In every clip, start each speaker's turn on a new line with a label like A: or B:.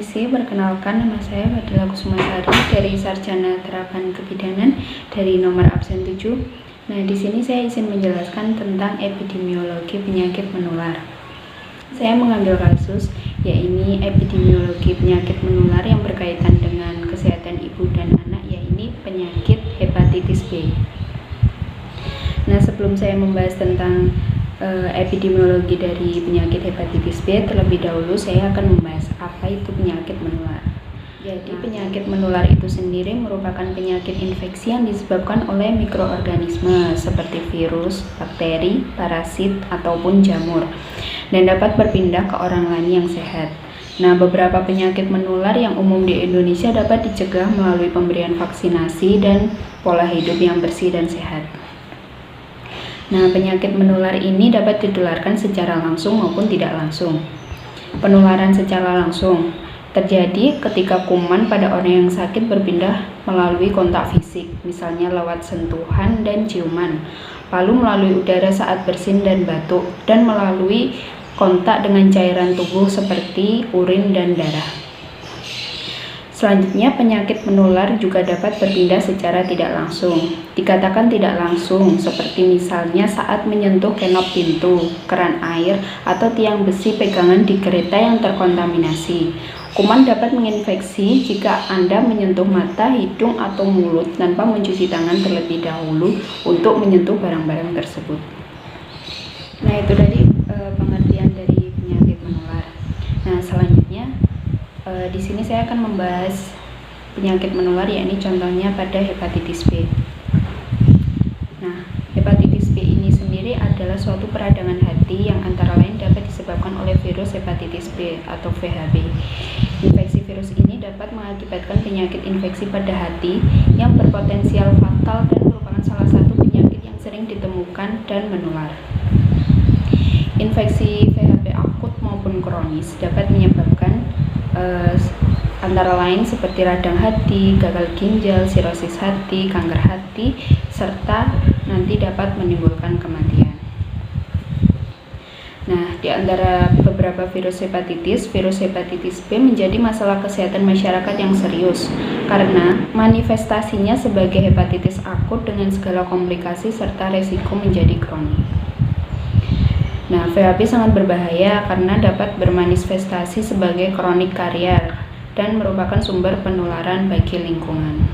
A: Permisi, perkenalkan nama saya Fadila Kusumasari dari Sarjana Terapan Kebidanan dari nomor absen 7. Nah, di sini saya izin menjelaskan tentang epidemiologi penyakit menular. Saya mengambil kasus yaitu epidemiologi penyakit menular yang berkaitan dengan kesehatan ibu dan anak, yaitu penyakit hepatitis B. Nah, sebelum saya membahas tentang epidemiologi dari penyakit hepatitis B, terlebih dahulu saya akan membahas apa itu penyakit menular. Jadi penyakit menular itu sendiri merupakan penyakit infeksi yang disebabkan oleh mikroorganisme seperti virus, bakteri, parasit, ataupun jamur, dan dapat berpindah ke orang lain yang sehat. Nah, beberapa penyakit menular yang umum di Indonesia dapat dicegah melalui pemberian vaksinasi dan pola hidup yang bersih dan sehat. Nah, penyakit menular ini dapat ditularkan secara langsung maupun tidak langsung. Penularan secara langsung terjadi ketika kuman pada orang yang sakit berpindah melalui kontak fisik, misalnya lewat sentuhan dan ciuman, lalu melalui udara saat bersin dan batuk, dan melalui kontak dengan cairan tubuh seperti urin dan darah. Selanjutnya, penyakit menular juga dapat berpindah secara tidak langsung. Dikatakan tidak langsung, seperti misalnya saat menyentuh kenop pintu, keran air, atau tiang besi pegangan di kereta yang terkontaminasi. Kuman dapat menginfeksi jika Anda menyentuh mata, hidung, atau mulut tanpa mencuci tangan terlebih dahulu untuk menyentuh barang-barang tersebut. Nah, itu tadi pengertian dari penyakit menular. Nah, selanjutnya di sini saya akan membahas penyakit menular, yakni contohnya pada hepatitis B. Nah, hepatitis B ini sendiri adalah suatu peradangan hati yang antara lain dapat disebabkan oleh virus hepatitis B atau VHB. Infeksi virus ini dapat mengakibatkan penyakit infeksi pada hati yang berpotensial fatal dan merupakan salah satu penyakit yang sering ditemukan dan menular. Infeksi VHB akut maupun kronis dapat menyebabkan antara lain seperti radang hati, gagal ginjal, sirosis hati, kanker hati, serta nanti dapat menimbulkan kematian. Nah, di antara beberapa virus hepatitis B menjadi masalah kesehatan masyarakat yang serius karena manifestasinya sebagai hepatitis akut dengan segala komplikasi serta resiko menjadi kronik. Nah, VHB sangat berbahaya karena dapat bermanifestasi sebagai kronik karier dan merupakan sumber penularan bagi lingkungan.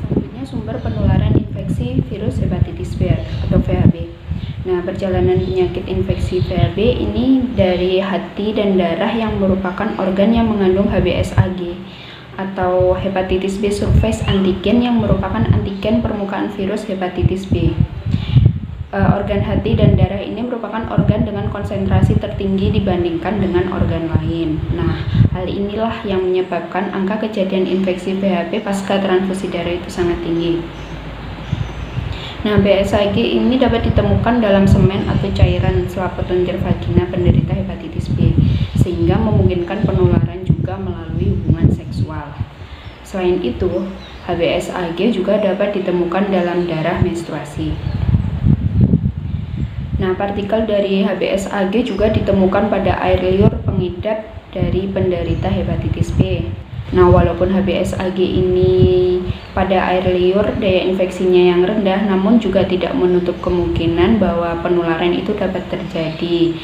A: Selanjutnya, sumber penularan infeksi virus hepatitis B atau VHB. Nah, perjalanan penyakit infeksi VHB ini dari hati dan darah yang merupakan organ yang mengandung HBsAg atau hepatitis B surface antigen yang merupakan antigen permukaan virus hepatitis B. Organ hati dan darah ini merupakan organ dengan konsentrasi tertinggi dibandingkan dengan organ lain. Nah, hal inilah yang menyebabkan angka kejadian infeksi VHB pasca transfusi darah itu sangat tinggi. Nah, BSAG ini dapat ditemukan dalam semen atau cairan selaput lendir vagina penderita hepatitis B, sehingga memungkinkan penularan juga melalui hubungan seksual. Selain itu, HBsAg juga dapat ditemukan dalam darah menstruasi. Nah, partikel dari HBsAg juga ditemukan pada air liur pengidap dari penderita hepatitis B. Nah, walaupun HBsAg ini pada air liur daya infeksinya yang rendah, namun juga tidak menutup kemungkinan bahwa penularan itu dapat terjadi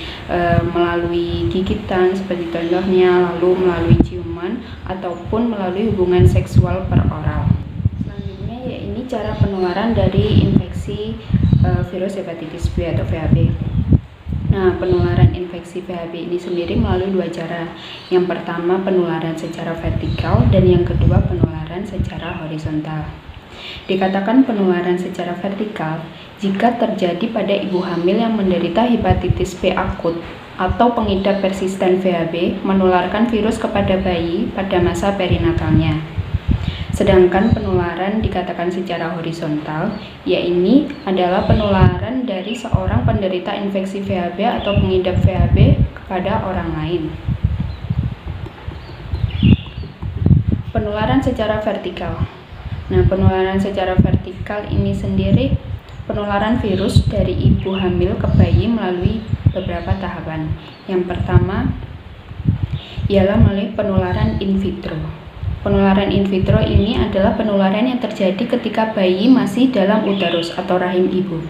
A: melalui gigitan seperti contohnya, lalu melalui ciuman ataupun melalui hubungan seksual peroral. Selanjutnya yaitu cara penularan dari infeksi virus hepatitis B atau VHB. Nah, penularan infeksi VHB ini sendiri melalui dua cara. Yang pertama, penularan secara vertikal, dan yang kedua, penularan secara horizontal. Dikatakan penularan secara vertikal jika terjadi pada ibu hamil yang menderita hepatitis B akut atau pengidap persisten VHB menularkan virus kepada bayi pada masa perinatalnya. Sedangkan penularan dikatakan secara horizontal, yaitu adalah penularan dari seorang penderita infeksi VHB atau pengidap VHB kepada orang lain. Penularan secara vertikal. Nah, penularan secara vertikal ini sendiri penularan virus dari ibu hamil ke bayi melalui beberapa tahapan. Yang pertama, ialah melalui penularan in vitro. Penularan in vitro ini adalah penularan yang terjadi ketika bayi masih dalam uterus atau rahim ibu.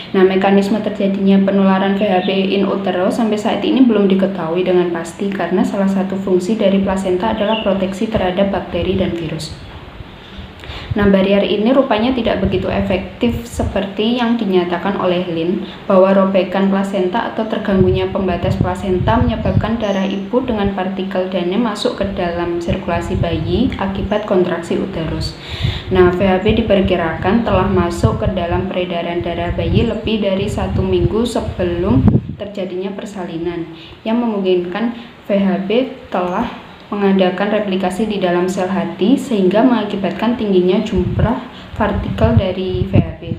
A: Nah, mekanisme terjadinya penularan VHB in utero sampai saat ini belum diketahui dengan pasti karena salah satu fungsi dari plasenta adalah proteksi terhadap bakteri dan virus. Nah, barier ini rupanya tidak begitu efektif seperti yang dinyatakan oleh Lin, bahwa robekan plasenta atau terganggunya pembatas plasenta menyebabkan darah ibu dengan partikel DNA masuk ke dalam sirkulasi bayi akibat kontraksi uterus. Nah, VHB diperkirakan telah masuk ke dalam peredaran darah bayi lebih dari 1 minggu sebelum terjadinya persalinan, yang memungkinkan VHB telah mengadakan replikasi di dalam sel hati sehingga mengakibatkan tingginya jumlah partikel dari VHB.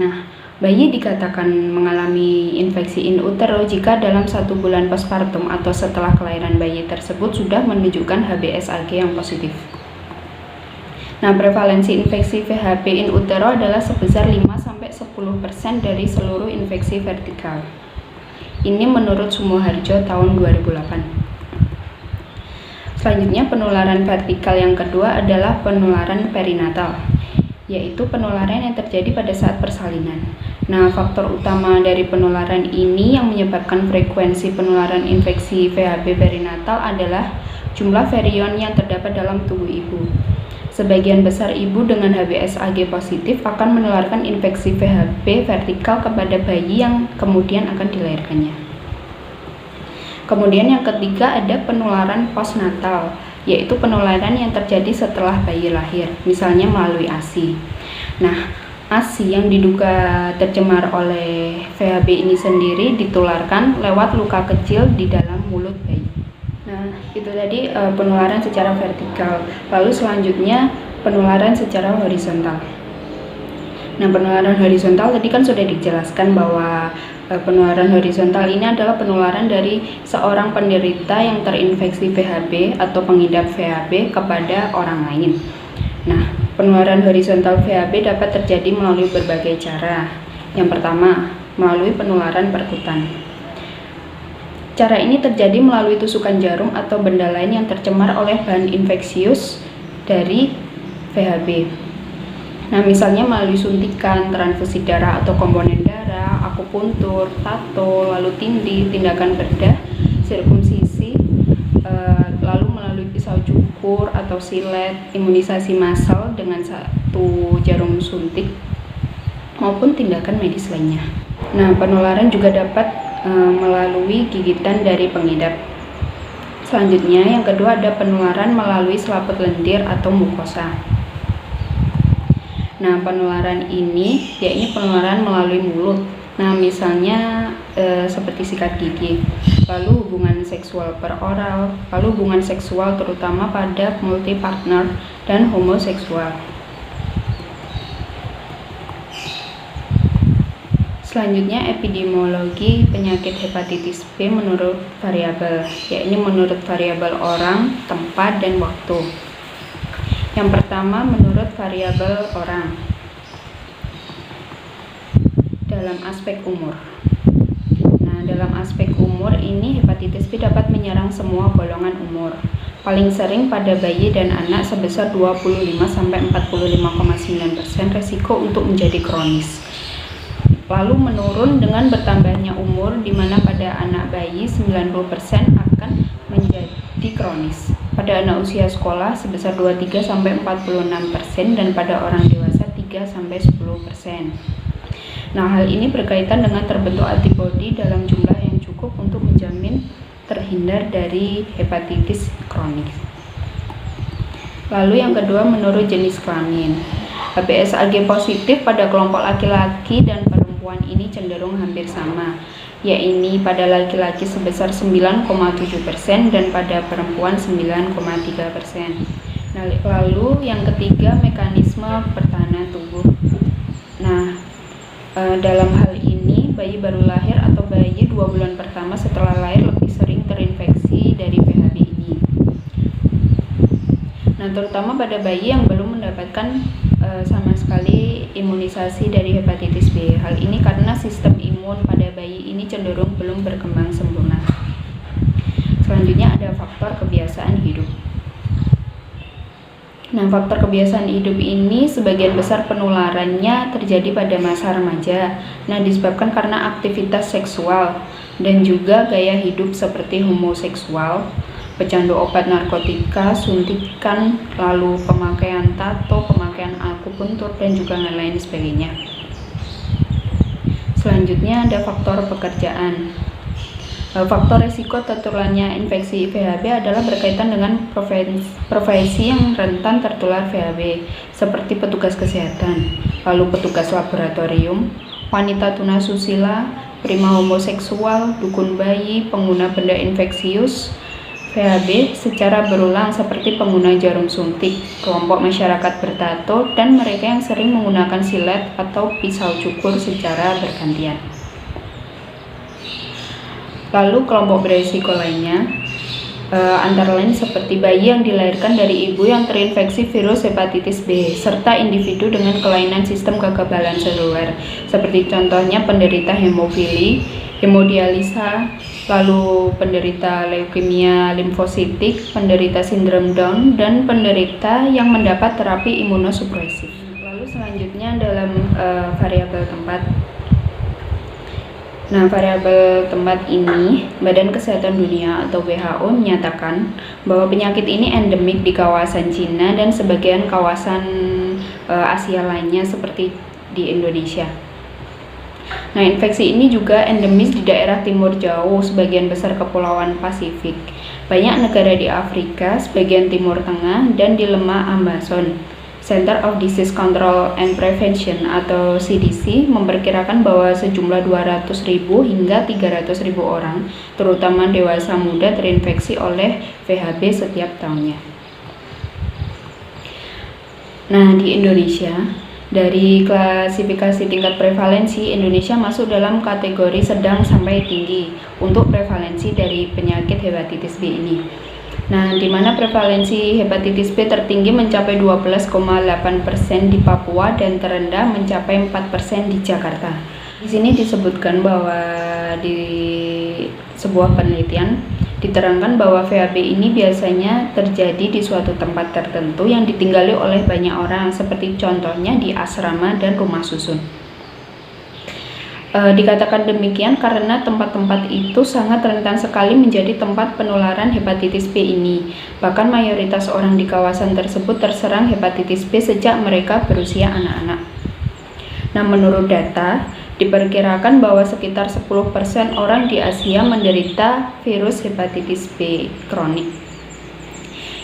A: Nah, bayi dikatakan mengalami infeksi in utero jika dalam 1 bulan postpartum atau setelah kelahiran bayi tersebut sudah menunjukkan HBsAg yang positif. Nah, prevalensi infeksi VHB in utero adalah sebesar 5-10% dari seluruh infeksi vertikal. Ini menurut Sumoharjo tahun 2008. Selanjutnya, penularan vertikal yang kedua adalah penularan perinatal, yaitu penularan yang terjadi pada saat persalinan. Nah, faktor utama dari penularan ini yang menyebabkan frekuensi penularan infeksi VHB perinatal adalah jumlah virion yang terdapat dalam tubuh ibu. Sebagian besar ibu dengan HBsAg positif akan menularkan infeksi VHB vertikal kepada bayi yang kemudian akan dilahirkannya. Kemudian yang ketiga ada penularan postnatal, yaitu penularan yang terjadi setelah bayi lahir, misalnya melalui ASI. Nah, ASI yang diduga tercemar oleh VHB ini sendiri ditularkan lewat luka kecil di dalam mulut bayi. Nah, itu tadi penularan secara vertikal. Lalu selanjutnya penularan secara horizontal. Nah, penularan horizontal tadi kan sudah dijelaskan bahwa penularan horizontal ini adalah penularan dari seorang penderita yang terinfeksi VHB atau pengidap VHB kepada orang lain. Nah, penularan horizontal VHB dapat terjadi melalui berbagai cara. Yang pertama, melalui penularan perkutan. Cara ini terjadi melalui tusukan jarum atau benda lain yang tercemar oleh bahan infeksius dari VHB. Nah, misalnya melalui suntikan, transfusi darah atau komponen darah, akupuntur, tato, lalu tindih, tindakan bedah, sirkumsisi, lalu melalui pisau cukur atau silet, imunisasi massal dengan 1 jarum suntik, maupun tindakan medis lainnya. Nah, penularan juga dapat melalui gigitan dari pengidap. Selanjutnya, yang kedua ada penularan melalui selaput lendir atau mukosa. Nah, penularan ini yakni penularan melalui mulut. Nah, misalnya seperti sikat gigi, lalu hubungan seksual peroral, lalu hubungan seksual terutama pada multi partner dan homoseksual. Selanjutnya, epidemiologi penyakit hepatitis B menurut variabel, yakni menurut variabel orang, tempat, dan waktu. Yang pertama, menurut variabel orang dalam aspek umur. Nah, dalam aspek umur ini hepatitis B dapat menyerang semua golongan umur. Paling sering pada bayi dan anak sebesar 25-45,9% resiko untuk menjadi kronis. Lalu menurun dengan bertambahnya umur, di mana pada anak bayi 90% akan menjadi kronis. Pada anak usia sekolah sebesar 23-46% dan pada orang dewasa 3-10%. Nah, hal ini berkaitan dengan terbentuk antibodi dalam jumlah yang cukup untuk menjamin terhindar dari hepatitis kronis. Lalu yang kedua, menurut jenis kelamin. HBsAg positif pada kelompok laki-laki dan perempuan ini cenderung hampir sama, yakni pada laki-laki sebesar 9,7% dan pada perempuan 9,3%. Nah, lalu yang ketiga, mekanisme pertahanan tubuh. Nah, dalam hal ini bayi baru lahir atau bayi 2 bulan pertama setelah lahir lebih sering terinfeksi dari VHB ini. Nah, terutama pada bayi yang belum mendapatkan sama sekali imunisasi dari hepatitis B. Hal ini karena sistem imun pada bayi ini cenderung belum berkembang sempurna. Selanjutnya faktor kebiasaan hidup. Nah, faktor kebiasaan hidup ini sebagian besar penularannya terjadi pada masa remaja. Nah, disebabkan karena aktivitas seksual dan juga gaya hidup seperti homoseksual, pecandu obat narkotika, suntikan, lalu pemakaian tato, pemakaian akupuntur, dan juga lain-lain sebagainya. Selanjutnya ada faktor pekerjaan. Faktor risiko tertularnya infeksi VHB adalah berkaitan dengan profesi yang rentan tertular VHB, seperti petugas kesehatan, lalu petugas laboratorium, wanita tunasusila, prima homoseksual, dukun bayi, pengguna benda infeksius VHB secara berulang seperti pengguna jarum suntik, kelompok masyarakat bertato, dan mereka yang sering menggunakan silet atau pisau cukur secara bergantian. Lalu kelompok beresiko lainnya antara lain seperti bayi yang dilahirkan dari ibu yang terinfeksi virus hepatitis B, serta individu dengan kelainan sistem kekebalan seluler, seperti contohnya penderita hemofili, hemodialisa, lalu penderita leukemia limfositik, penderita sindrom Down, dan penderita yang mendapat terapi imunosupresif. Lalu selanjutnya dalam variabel tempat. Nah, variabel tempat ini, Badan Kesehatan Dunia atau WHO menyatakan bahwa penyakit ini endemik di kawasan Cina dan sebagian kawasan Asia lainnya seperti di Indonesia. Nah, infeksi ini juga endemis di daerah timur jauh, sebagian besar kepulauan Pasifik, banyak negara di Afrika, sebagian timur tengah, dan di lembah Amazon. Center of Disease Control and Prevention atau CDC memperkirakan bahwa sejumlah 200.000 hingga 300.000 orang, terutama dewasa muda, terinfeksi oleh VHB setiap tahunnya. Nah, di Indonesia, dari klasifikasi tingkat prevalensi, Indonesia masuk dalam kategori sedang sampai tinggi untuk prevalensi dari penyakit hepatitis B ini. Nah, di mana prevalensi hepatitis B tertinggi mencapai 12,8% di Papua dan terendah mencapai 4% di Jakarta. Di sini disebutkan bahwa di sebuah penelitian diterangkan bahwa VHB ini biasanya terjadi di suatu tempat tertentu yang ditinggali oleh banyak orang, seperti contohnya di asrama dan rumah susun. Dikatakan demikian karena tempat-tempat itu sangat rentan sekali menjadi tempat penularan hepatitis B ini. Bahkan mayoritas orang di kawasan tersebut terserang hepatitis B sejak mereka berusia anak-anak. Nah, menurut data, diperkirakan bahwa sekitar 10% orang di Asia menderita virus hepatitis B kronik.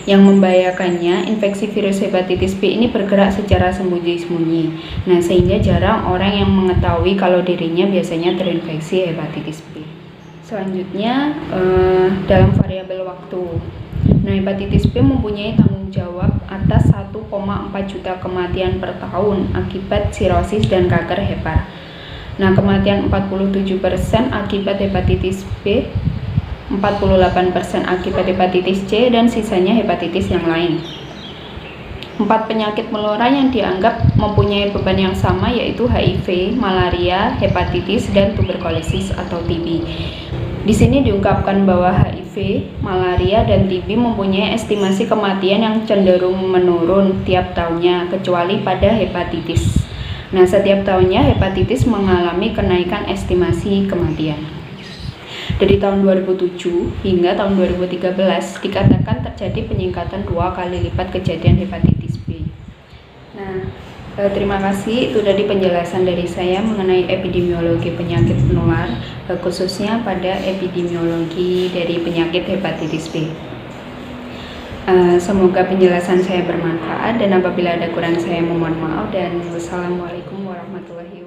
A: Yang membahayakannya, infeksi virus hepatitis B ini bergerak secara sembunyi-sembunyi. Nah, sehingga jarang orang yang mengetahui kalau dirinya biasanya terinfeksi hepatitis B. Selanjutnya, dalam variabel waktu. Nah, hepatitis B mempunyai tanggung jawab atas 1,4 juta kematian per tahun akibat sirosis dan kanker hepar. Nah, kematian 47% akibat hepatitis B, 48% akibat hepatitis C, dan sisanya hepatitis yang lain. 4 penyakit menular yang dianggap mempunyai beban yang sama yaitu HIV, malaria, hepatitis, dan tuberkulosis atau TB. Di sini diungkapkan bahwa HIV, malaria, dan TB mempunyai estimasi kematian yang cenderung menurun tiap tahunnya, kecuali pada hepatitis. Nah, setiap tahunnya hepatitis mengalami kenaikan estimasi kematian. Dari tahun 2007 hingga tahun 2013 dikatakan terjadi peningkatan 2 kali lipat kejadian hepatitis B. Nah, terima kasih, itu tadi penjelasan dari saya mengenai epidemiologi penyakit menular, khususnya pada epidemiologi dari penyakit hepatitis B. Semoga penjelasan saya bermanfaat, dan apabila ada kurang saya mohon maaf, dan wassalamualaikum warahmatullahi wabarakatuh.